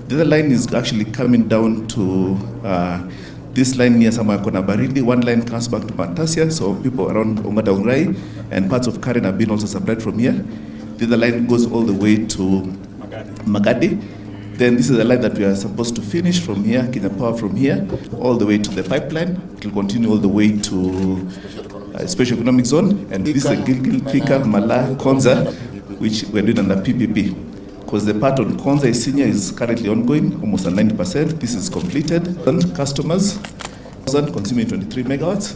The other line is actually coming down to this line near Sama Kona Baridi. One line comes back to Pantasia, so people around Ongata and parts of Karen have been also supplied from here. The other line goes all the way to Magadi. Then this is the line that we are supposed to finish from here, Kenya Power from here, all the way to the pipeline. It will continue all the way to Special Economic Zone. And this is the Gilgil, Thika, Mala, Konza, which we're doing under PPP. Because the part on Konza Senior is currently ongoing, almost at 90%. This is completed. And customers, consuming 23 megawatts.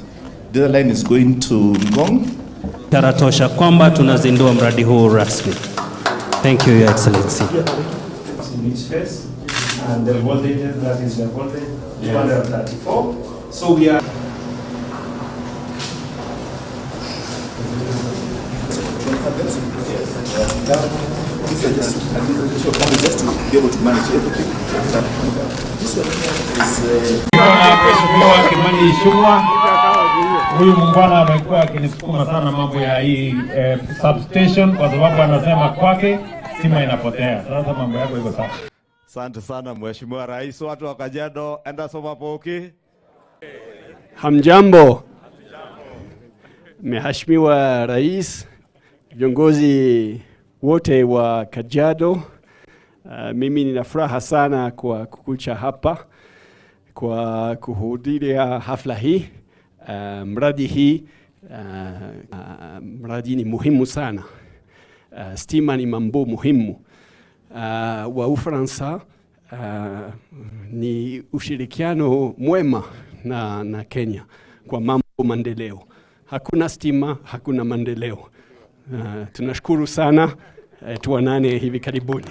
The other line is going to Ngong. Taratosha kwamba tunazindua mradi huu rasmi. Thank you, Your Excellency. In each phase, and the voltage that is the voltage 134. So we are. Just to be able to manage everything. This one is huyu mungwana amekuwa akinisukuma sana mambo ya hii substation kwa sababu anasema kwake stima inapotea. Sasa mambo yako iko sawa. Asante sana Mheshimiwa Rais, watu wa Kajiado, enda soma poki. Hamjambo. Mheshimiwa Rais, viongozi wote wa Kajiado, mimi nina furaha sana kwa kukucha hapa kwa kuhudhuria hafla hii. Mradi hii mradi ni muhimu sana. Stima ni mambo muhimu. Wa Ufaransa ni ushirikiano mwema na Kenya kwa mambo maendeleo. Hakuna stima, hakuna maendeleo. Tunashukuru sana, tuonane hivi karibuni.